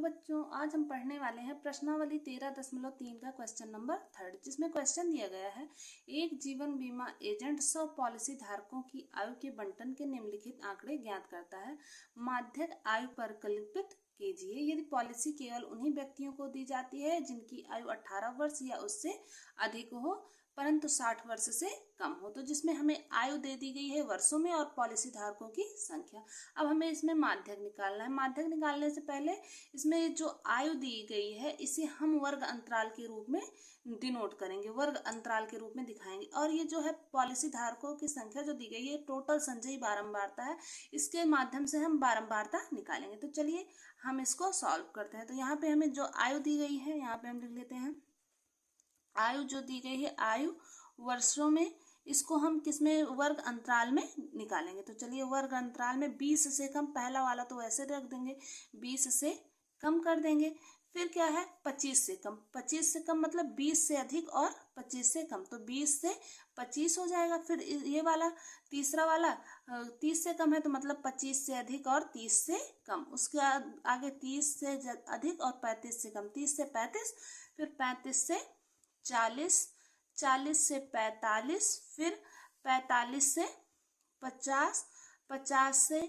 बच्चों, आज हम पढ़ने वाले हैं प्रश्नावली 13.3 का क्वेश्चन नंबर 3, जिसमें क्वेश्चन दिया गया है एक जीवन बीमा एजेंट 100 पॉलिसी धारकों की आयु के बंटन के निम्नलिखित आंकड़े ज्ञात करता है। माध्यक आयु परिकल्पित कीजिए। यदि पॉलिसी केवल उन्हीं व्यक्तियों को दी जाती है जिनकी आयु 18 वर्ष या उससे अधिक हो परंतु 60 वर्ष से कम हो, तो जिसमें हमें आयु दे दी गई है वर्षों में और पॉलिसी धारकों की संख्या। अब हमें इसमें माध्यक निकालना है। माध्यक निकालने से पहले इसमें जो आयु दी गई है इसे हम वर्ग अंतराल के रूप में डिनोट करेंगे, वर्ग अंतराल के रूप में दिखाएंगे। और ये जो है पॉलिसी धारकों की संख्या जो दी गई है टोटल संचयी बारंबारता है, इसके माध्यम से हम बारंबारता निकालेंगे। तो चलिए हम इसको सॉल्व करते हैं। तो यहाँ पे हमें जो आयु दी गई है यहाँ पे हम लिख लेते हैं। आयु जो दी गई है आयु वर्षों में, इसको हम किसमें वर्ग अंतराल में निकालेंगे। तो चलिए वर्ग अंतराल में 20 से कम, पहला वाला तो ऐसे रख देंगे, 20 से कम कर देंगे। फिर क्या है 25 से कम, 25 से कम मतलब 20 से अधिक और 25 से कम, तो 20 से 25 हो जाएगा। फिर ये वाला तीसरा वाला 30 से कम है तो मतलब 25 से अधिक और 30 से कम। उसके आगे 30 से अधिक और 35 से कम, 30 से 35, फिर 35 से 40, 40 से 45, फिर 45 से 50, 50 से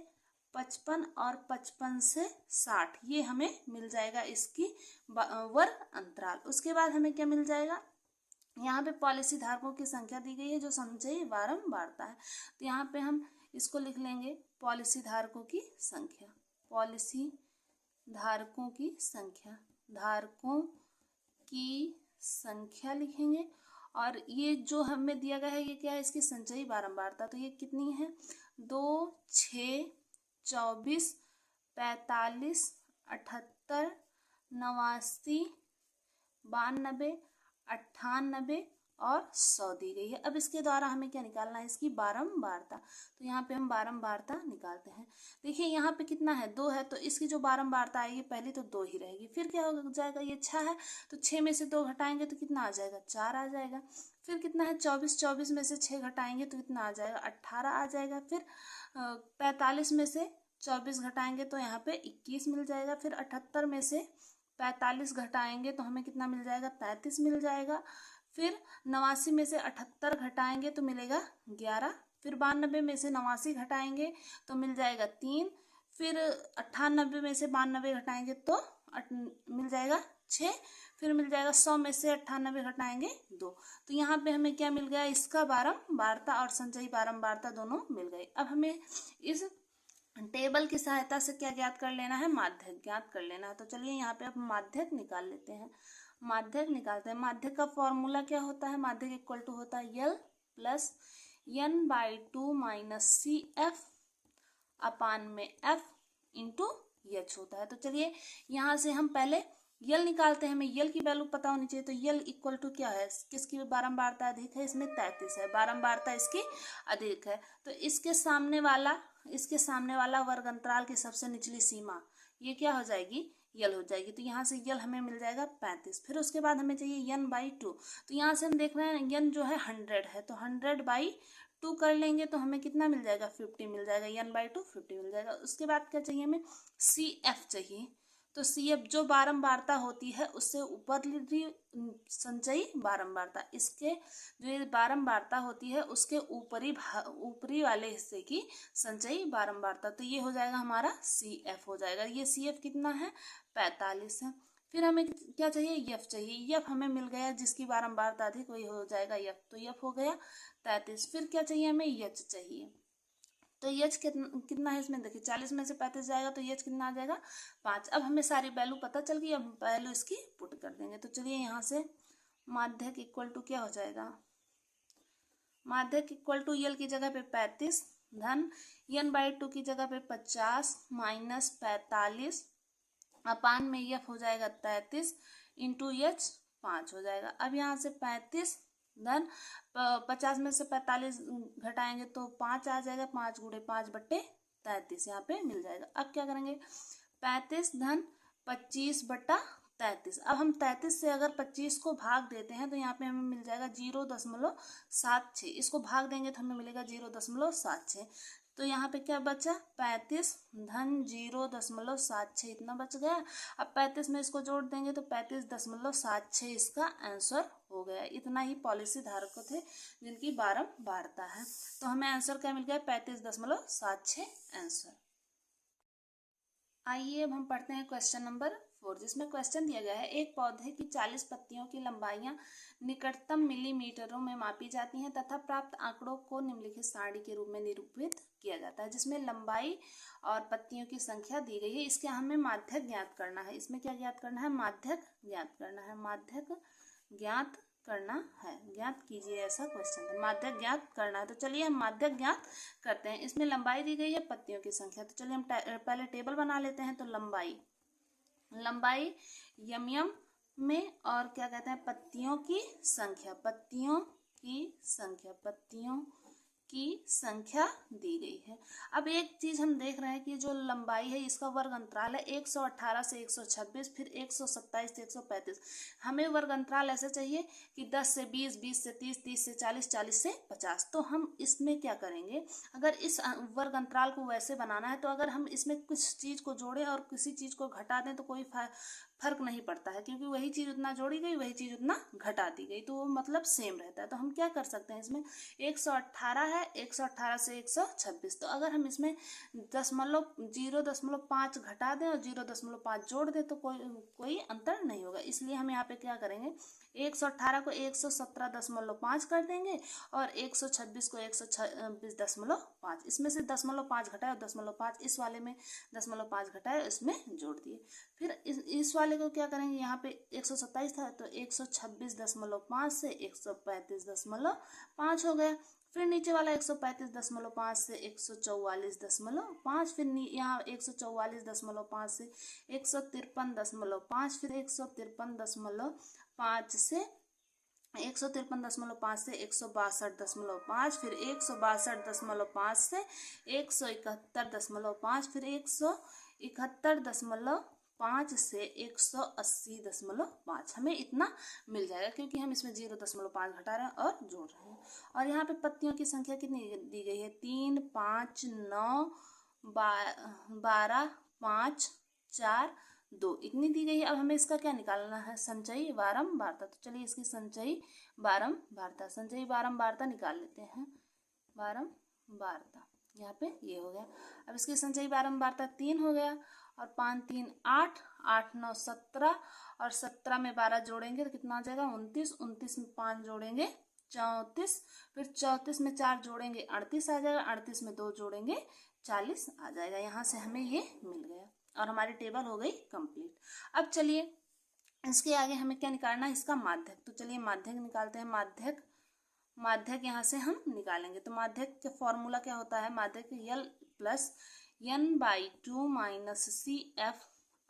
55 और 55 से 60। ये हमें मिल जाएगा इसकी वर्ग अंतराल। उसके बाद हमें क्या मिल जाएगा, यहाँ पे पॉलिसी धारकों की संख्या दी गई है जो संचयी बारंबारता है। तो यहाँ पे हम इसको लिख लेंगे पॉलिसी धारकों की संख्या, पॉलिसी धारकों की संख्या, धारकों की संख्या लिखेंगे। और ये जो हमें दिया गया है ये क्या है, इसकी संचयी बारंबारता। तो ये कितनी है 2, 6, 24, 45, 78, 89, 92, 98 और 100 दी गई है। अब इसके द्वारा हमें क्या निकालना है, इसकी बारंबारता। तो यहाँ पे हम बारंबारता निकालते हैं। देखिए यहाँ पे कितना है 2 है, तो इसकी जो बारंबारता आएगी पहले तो 2 ही रहेगी। फिर क्या हो जाएगा, ये 6 है तो 6 में से 2 घटाएंगे तो कितना आ जाएगा, 4 आ जाएगा। फिर कितना है 24, 24 में से 6 घटाएंगे तो कितना आ जाएगा, 18 आ जाएगा। फिर 45 में से 24 घटाएंगे तो यहाँ पे 21 मिल जाएगा। फिर 78 में से 45 घटाएंगे तो हमें कितना मिल जाएगा, 35 मिल जाएगा। फिर 89 में से 78 घटाएंगे तो मिलेगा 11। फिर 92 में से 89 घटाएंगे तो मिल जाएगा 3। फिर 98 में से 92 घटाएंगे तो मिल जाएगा 6। फिर मिल जाएगा 100 में से 98 घटाएंगे 2। तो यहाँ पे हमें क्या मिल गया, इसका बारंबारता और संचयी बारंबारता दोनों मिल गई। अब हमें इस टेबल की सहायता से क्या ज्ञात कर लेना है, माध्यक ज्ञात कर लेना है। तो चलिए यहाँ पे अब माध्यक निकाल लेते हैं। माध्यक निकालते हैं। माध्यक का फॉर्मूला क्या होता है, माध्यक इक्वल टू होता है L plus N/2 minus CF अपान में F इंटू H होता है। तो चलिए यहाँ से हम पहले यल निकालते हैं। हमें यल की वैल्यू पता होनी चाहिए। तो यल इक्वल टू क्या है, किसकी बारंबारता अधिक है, इसमें 33 है, बारंबारता इसकी अधिक है। तो इसके सामने वाला वर्ग अंतराल की सबसे निचली सीमा ये क्या हो जाएगी, यल हो जाएगी। तो यहाँ से यल हमें मिल जाएगा 35। फिर उसके बाद हमें चाहिए n/2। तो यहाँ से हम देख रहे हैं n जो है 100 है, तो 100/2 कर लेंगे तो हमें कितना मिल जाएगा, 50 मिल जाएगा। n/2 50 मिल जाएगा। उसके बाद क्या चाहिए, हमें CF चाहिए। तो CF जो बारंबारता होती है उससे ऊपर संचयी बारंबारता, इसके जो ये बारंबारता होती है उसके ऊपरी वाले हिस्से की संचयी बारंबारता। तो ये हो जाएगा हमारा CF हो जाएगा। ये CF कितना है, 45 है। फिर हमें क्या चाहिए, F चाहिए। F हमें मिल गया, जिसकी बारंबारता अधिक वही हो जाएगा F। तो F हो गया 33। फिर क्या चाहिए, हमें H चाहिए। तो H कितना है इसमें, देखिए 40 में से 35 जाएगा तो H कितना आ जाएगा, 5। अब हमें सारी वैल्यू पता चल गई, अब वैल्यू इसकी पुट कर देंगे। तो चलिए यहाँ से माध्यक इक्वल टू क्या हो जाएगा, माध्यक इक्वल टू यल की जगह पे 35 धन n/2 की जगह पे 50 माइनस 45 अपान में F हो जाएगा 33 इंटू H 5 हो जाएगा। अब यहाँ से 35 धन 50 में से 45 घटाएंगे तो 5 आ जाएगा, 5 गुणे 5/33 यहाँ पे मिल जाएगा। अब क्या करेंगे, 35 धन 25/33। अब हम 33 से अगर 25 को भाग देते हैं तो यहाँ पे हमें मिल जाएगा 0.76। इसको भाग देंगे तो हमें मिलेगा 0.76। तो यहाँ पे क्या बचा 35 धन 0.76 इतना बच गया। अब 35 में इसको जोड़ देंगे तो 35.76 इसका आंसर हो गया। इतना ही पॉलिसी धारक थे जिनकी बारंबारता है। तो हमें आंसर क्या मिल गया 35.76 आंसर। आइए अब हम पढ़ते हैं क्वेश्चन नंबर 4, जिसमें क्वेश्चन दिया गया है एक पौधे की 40 पत्तियों की लंबाइयां निकटतम मिलीमीटरों में मापी जाती हैं तथा प्राप्त आंकड़ों को निम्नलिखित सारणी के रूप में निरूपित किया जाता है, जिसमें लंबाई और पत्तियों की संख्या दी गई है। इसके हमें माध्यक ज्ञात करना है। इसमें क्या ज्ञात करना है? माध्यक ज्ञात करना है। माध्यक ज्ञात करना है, ज्ञात कीजिए, ऐसा क्वेश्चन है। माध्यक ज्ञात करना है, तो चलिए हम माध्यक ज्ञात करते हैं। इसमें लंबाई दी गई है, पत्तियों की संख्या, तो चलिए हम पहले टेबल बना लेते हैं। तो लंबाई यम में और क्या कहते हैं पत्तियों की संख्या, पत्तियों की संख्या दी गई है। अब एक चीज हम देख रहे हैं कि जो लंबाई है इसका वर्ग अंतराल है 118 से 126, फिर 127 से 135। हमें वर्ग अंतराल ऐसे चाहिए कि 10 से 20, 20 से 30, 30 से 40, 40 से 50। तो हम इसमें क्या करेंगे, अगर इस वर्ग अंतराल को वैसे बनाना है तो अगर हम इसमें कुछ चीज को जोड़ें और किसी चीज को घटा दें तो कोई फर्क नहीं पड़ता है, क्योंकि वही चीज उतना जोड़ी गई, वही चीज उतना घटा दी गई, तो वो मतलब सेम रहता है। तो हम क्या कर सकते हैं, इसमें 118 है, 118 से 126, तो अगर हम इसमें 0.5 घटा दें और 0.5 जोड़ दें तो कोई अंतर नहीं होगा। इसलिए हम यहाँ पे क्या करेंगे, 118 को 117.5 कर देंगे और 126 को 126.5। इसमें से 0.5 घटाए और 0.5 इस वाले में 0.5 घटाए, इसमें जोड़ दिए। फिर इस वाले को क्या करेंगे, यहाँ पे 127 था तो 126.5 से 135.5 हो गया। फिर नीचे वाला 135.5 से 144.5, फिर यहाँ 144.5 से 153.5, फिर 153.5 से 153.5 से 162.5, फिर 162.5 से 171.5, फिर 171.5 से 180.5। हमें इतना मिल जाएगा क्योंकि हम इसमें 0.5 घटा रहे हैं और जोड़ रहे हैं। और यहाँ पे पत्तियों की संख्या कितनी दी गई है, 3, 5, 9, 12, 5, 4, 2 इतनी दी गई है। अब हमें इसका क्या निकालना है, संचयी बारंबारता। तो चलिए इसकी संचयी बारंबारता निकाल लेते हैं। बारंबारता यहाँ पे ये हो गया। अब इसकी संचयी बारंबारता 3 हो गया और 5, 3, 8, 8, 9, 17 और 17 में 12 जोड़ेंगे तो कितना आ जाएगा 29, 29 में 5 जोड़ेंगे 34, फिर 34 में 4 जोड़ेंगे 38 आ जाएगा, 38 में 2 जोड़ेंगे 40 आ जाएगा। यहाँ से हमें ये मिल गया और हमारी टेबल हो गई कंप्लीट। अब चलिए इसके आगे हमें क्या निकालना है, इसका माध्यक। तो चलिए माध्यक निकालते हैं। माध्यक यहाँ से हम निकालेंगे। तो माध्यक का फॉर्मूला क्या होता है, माध्यक L plus n/2 minus CF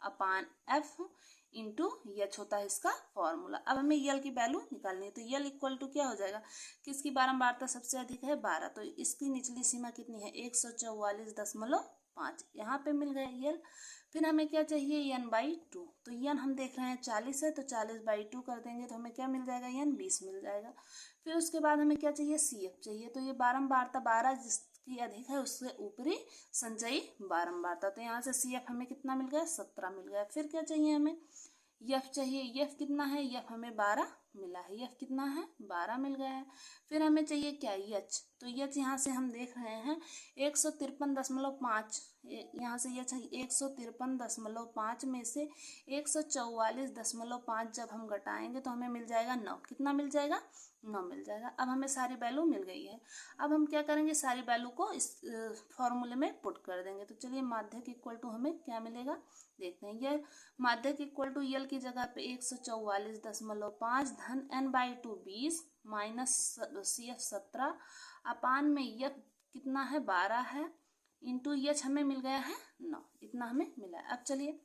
अपान F इंटू H होता है इसका फॉर्मूला। अब हमें L की वैल्यू निकालनी है। तो L इक्वल टू क्या हो जाएगा, किसकी बारंबारता सबसे अधिक है 12, तो इसकी निचली सीमा कितनी है 144.5, यहाँ पे मिल गया L। फिर हमें क्या चाहिए n/2, तो n हम देख रहे हैं 40 है तो 40/2 कर देंगे तो हमें क्या मिल जाएगा n 20 मिल जाएगा। फिर उसके बाद हमें क्या चाहिए CF चाहिए, तो ये बारंबारता 12 जिसकी अधिक है उससे ऊपरी संचयी बारंबारता, तो यहाँ से CF हमें कितना मिल गया 17 मिल गया। फिर क्या चाहिए हमें F चाहिए, F कितना है, F हमें 12 मिला है, F कितना है 12 मिल गया है। फिर हमें चाहिए क्या H, तो H यहाँ से हम देख रहे हैं 153.5, यहाँ से H 153.5 में से 144.5 जब हम घटाएंगे तो हमें मिल जाएगा 9, कितना मिल जाएगा 9 मिल जाएगा। अब हमें सारी वैल्यू मिल गई है। अब हम क्या करेंगे, सारी वैल्यू को इस फॉर्मूले में पुट कर देंगे। तो चलिए माध्यक इक्वल टू हमें क्या मिलेगा देखते हैं। यह माध्यक इक्वल टू L की जगह पे 144.5 धन n/2 20 माइनस CF 17 अपान में F कितना है 12 है इंटू H हमें मिल गया है 9, इतना हमें मिला है। अब चलिए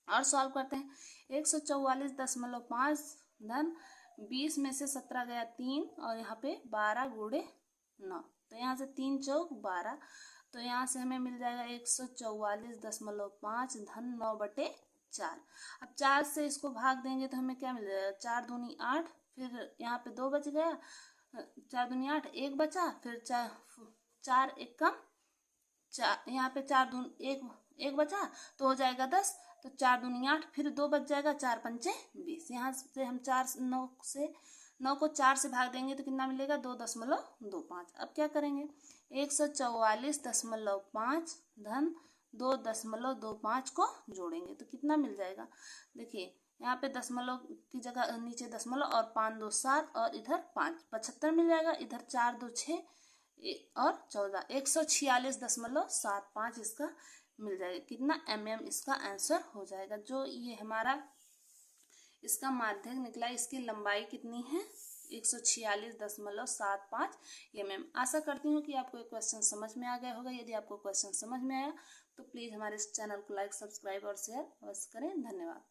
और सॉल्व करते हैं। 144.5 धन 20 में से 17 गया 3 और यहाँ पे 12 गुणे 9, तो यहाँ से 3 चौक 12, तो यहाँ से हमें मिल जाएगा 144.5 धन 9/4। अब 4 से इसको भाग देंगे तो हमें क्या मिल जाएगा 4 दूनी 8, फिर यहाँ पे 2 बच गया, 4 दूनी 8 1 बचा, फिर 4 1 कम चार, यहाँ पे 4 दून एक बचा तो हो जाएगा 10, तो 4 दूनी 8, फिर 2 बच जाएगा, 4 पंचे 20। यहाँ से हम 9 को 4 से भाग देंगे तो कितना मिलेगा, 2.25। अब क्या करेंगे, 144.5 धन 2.25 को जोड़ेंगे तो कितना मिल जाएगा। देखिए यहाँ पे दशमलव की जगह नीचे दशमलव और 5 2 7 और इधर 5 75 मिल जाएगा, इधर 4 2 6 और 14 146.75 इसका मिल जाएगा। कितना mm इसका आंसर हो जाएगा। जो ये हमारा इसका माध्यक निकला, इसकी लंबाई कितनी है, 146.75 mm। आशा करती हूँ कि आपको ये क्वेश्चन समझ में आ गया होगा। यदि आपको क्वेश्चन समझ में आया तो प्लीज़ हमारे इस चैनल को लाइक, सब्सक्राइब और शेयर अवश्य करें। धन्यवाद।